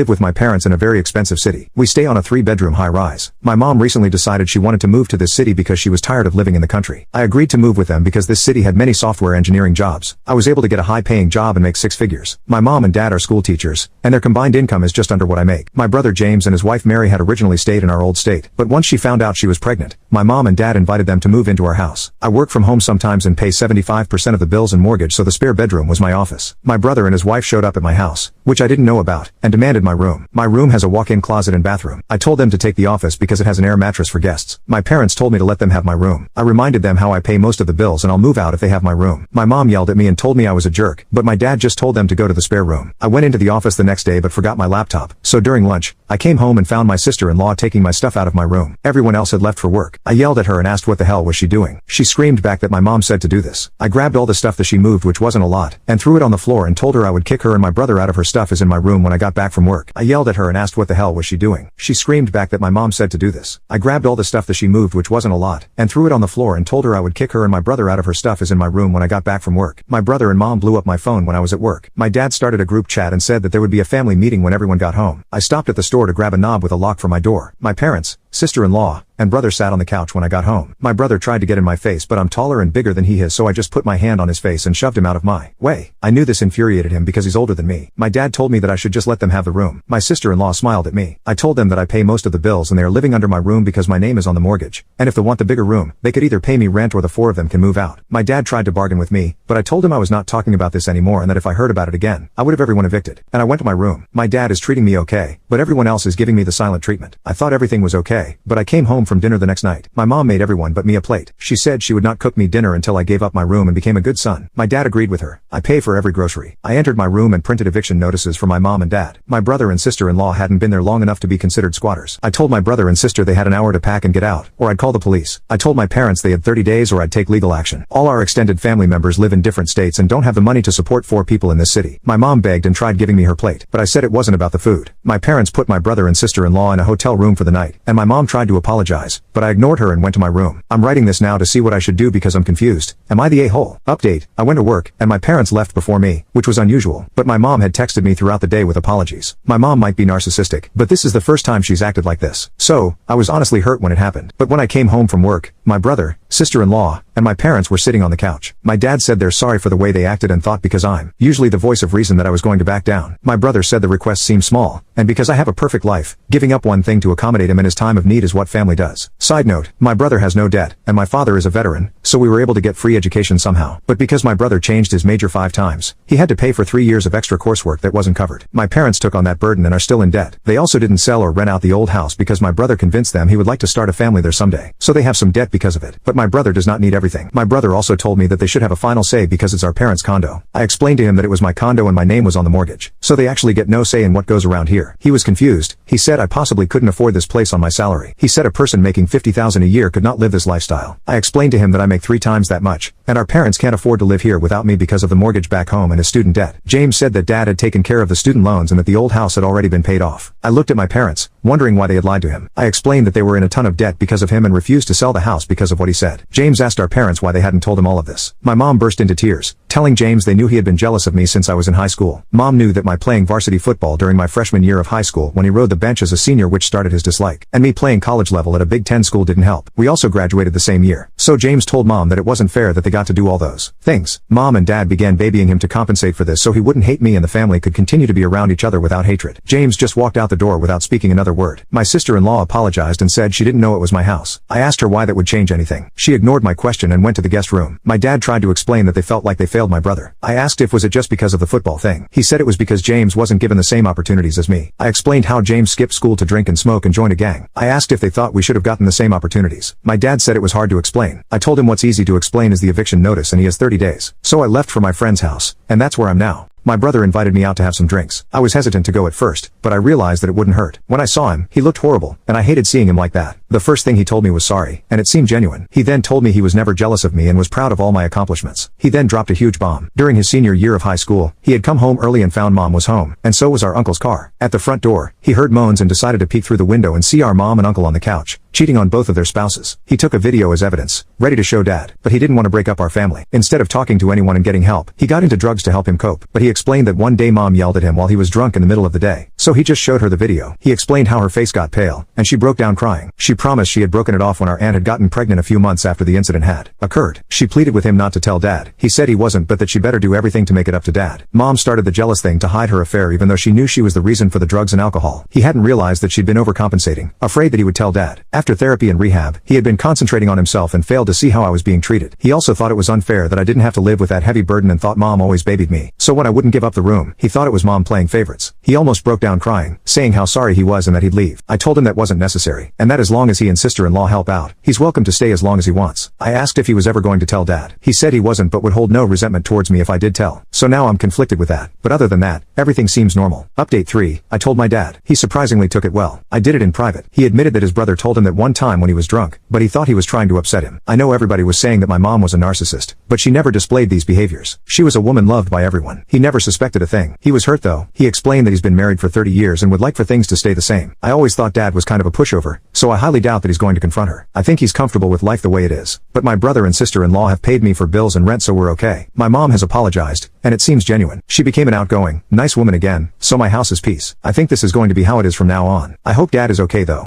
live with my parents in a very expensive city. We stay on a 3-bedroom high-rise. My mom recently decided she wanted to move to this city because she was tired of living in the country. I agreed to move with them because this city had many software engineering jobs. I was able to get a high-paying job and make 6 figures. My mom and dad are school teachers, and their combined income is just under what I make. My brother James and his wife Mary had originally stayed in our old state, but once she found out she was pregnant, my mom and dad invited them to move into our house. I work from home sometimes and pay 75% of the bills and mortgage, so the spare bedroom was my office. My brother and his wife showed up at my house, which I didn't know about, and demanded my room. My room has a walk-in closet and bathroom. I told them to take the office because it has an air mattress for guests. My parents told me to let them have my room. I reminded them how I pay most of the bills and I'll move out if they have my room. My mom yelled at me and told me I was a jerk, but my dad just told them to go to the spare room. I went into the office the next day but forgot my laptop, so during lunch, I came home and found my sister-in-law taking my stuff out of my room. Everyone else had left for work. I yelled at her and asked what the hell was she doing. She screamed back that my mom said to do this. I grabbed all the stuff that she moved, which wasn't a lot, and threw it on the floor and told her I would kick her and my brother out of her stuff is in my room when I got back from work. I yelled at her and asked what the hell was she doing. She screamed back that my mom said to do this. I grabbed all the stuff that she moved, which wasn't a lot, and threw it on the floor and told her I would kick her and my brother out of her stuff is in my room when I got back from work. My brother and mom blew up my phone when I was at work. My dad started a group chat and said that there would be a family meeting when everyone got home. I stopped at the store to grab a knob with a lock for my door. My parents, sister-in-law, and brother sat on the couch when I got home. My brother tried to get in my face, but I'm taller and bigger than he is, so I just put my hand on his face and shoved him out of my way. I knew this infuriated him because he's older than me. My dad told me that I should just let them have the room. My sister-in-law smiled at me. I told them that I pay most of the bills and they are living under my room because my name is on the mortgage, and if they want the bigger room, they could either pay me rent or the 4 of them can move out. My dad tried to bargain with me, but I told him I was not talking about this anymore and that if I heard about it again, I would have everyone evicted. And I went to my room. My dad is treating me okay, but everyone else is giving me the silent treatment. I thought everything was okay, but I came home from dinner the next night. My mom made everyone but me a plate. She said she would not cook me dinner until I gave up my room and became a good son. My dad agreed with her. I pay for every grocery. I entered my room and printed eviction notices for my mom and dad. My brother and sister-in-law hadn't been there long enough to be considered squatters. I told my brother and sister they had an hour to pack and get out, or I'd call the police. I told my parents they had 30 days or I'd take legal action. All our extended family members live in different states and don't have the money to support 4 people in this city. My mom begged and tried giving me her plate, but I said it wasn't about the food. My parents put my brother and sister-in-law in a hotel room for the night, and my mom tried to apologize, but I ignored her and went to my room. I'm writing this now to see what I should do because I'm confused. Am I the a-hole? Update: I went to work, and my parents left before me, which was unusual, but my mom had texted me throughout the day with apologies. My mom might be narcissistic, but this is the first time she's acted like this. So, I was honestly hurt when it happened. But when I came home from work, my brother, sister-in-law, and my parents were sitting on the couch. My dad said they're sorry for the way they acted and thought because I'm usually the voice of reason that I was going to back down. My brother said the request seemed small, and because I have a perfect life, giving up one thing to accommodate him in his time of need is what family does. Side note, my brother has no debt, and my father is a veteran, so we were able to get free education somehow. But because my brother changed his major 5 times, he had to pay for 3 years of extra coursework that wasn't covered. My parents took on that burden and are still in debt. They also didn't sell or rent out the old house because my brother convinced them he would like to start a family there someday. So they have some debt because of it. But my brother does not need everything. My brother also told me that they should have a final say because it's our parents' condo. I explained to him that it was my condo and my name was on the mortgage, so they actually get no say in what goes around here. He was confused. He said I possibly couldn't afford this place on my salary. He said a person making $50,000 a year could not live this lifestyle. I explained to him that I make 3 times that much, and our parents can't afford to live here without me because of the mortgage back home and his student debt. James said that dad had taken care of the student loans and that the old house had already been paid off. I looked at my parents, wondering why they had lied to him. I explained that they were in a ton of debt because of him and refused to sell the house because of what he said. James asked our parents why they hadn't told him all of this. My mom burst into tears, telling James they knew he had been jealous of me since I was in high school. Mom knew that my playing varsity football during my freshman year of high school when he rode the bench as a senior which started his dislike, and me playing college level at a Big Ten school didn't help. We also graduated the same year. So James told mom that it wasn't fair that they got to do all those things. Mom and dad began babying him to compensate for this so he wouldn't hate me and the family could continue to be around each other without hatred. James just walked out the door without speaking another word. My sister-in-law apologized and said she didn't know it was my house. I asked her why that would change anything. She ignored my question and went to the guest room. My dad tried to explain that they felt like they failed my brother. I asked if was it just because of the football thing. He said it was because James wasn't given the same opportunities as me. I explained how James skipped school to drink and smoke and join a gang. I asked if they thought we should have gotten the same opportunities. My dad said it was hard to explain. I told him what's easy to explain is the eviction notice and he has 30 days. So I left for my friend's house, and that's where I'm now. My brother invited me out to have some drinks. I was hesitant to go at first, but I realized that it wouldn't hurt. When I saw him, he looked horrible, and I hated seeing him like that. The first thing he told me was sorry, and it seemed genuine. He then told me he was never jealous of me and was proud of all my accomplishments. He then dropped a huge bomb. During his senior year of high school, he had come home early and found mom was home, and so was our uncle's car. At the front door, he heard moans and decided to peek through the window and see our mom and uncle on the couch, cheating on both of their spouses. He took a video as evidence, ready to show dad, but he didn't want to break up our family. Instead of talking to anyone and getting help, he got into drugs to help him cope, but he explained that one day mom yelled at him while he was drunk in the middle of the day, So he just showed her the video. He explained how her face got pale, and she broke down crying. She promised she had broken it off when our aunt had gotten pregnant a few months after the incident had occurred. She pleaded with him not to tell Dad. He said he wasn't, but that she'd better do everything to make it up to Dad. Mom started the jealous thing to hide her affair even though she knew she was the reason for the drugs and alcohol. He hadn't realized that she'd been overcompensating, afraid that he would tell Dad. After therapy and rehab, he had been concentrating on himself and failed to see how I was being treated. He also thought it was unfair that I didn't have to live with that heavy burden and thought Mom always babied me. So when I wouldn't give up the room, he thought it was Mom playing favorites. He almost broke down crying, saying how sorry he was and that he'd leave. I told him that wasn't necessary, and that as long as he and sister-in-law help out, he's welcome to stay as long as he wants. I asked if he was ever going to tell Dad. He said he wasn't but would hold no resentment towards me if I did tell. So now I'm conflicted with that. But other than that, everything seems normal. Update 3. I told my dad. He surprisingly took it well. I did it in private. He admitted that his brother told him that one time when he was drunk, but he thought he was trying to upset him. I know everybody was saying that my mom was a narcissist, but she never displayed these behaviors. She was a woman loved by everyone. He never suspected a thing. He was hurt though. He explained that he's been married for 30 years and would like for things to stay the same. I always thought Dad was kind of a pushover, so I highly doubt that he's going to confront her. I think he's comfortable with life the way it is. But my brother and sister-in-law have paid me for bills and rent, so we're okay. My mom has apologized, and it seems genuine. She became an outgoing, nice woman again, so my house is peace. I think this is going to be how it is from now on. I hope Dad is okay though.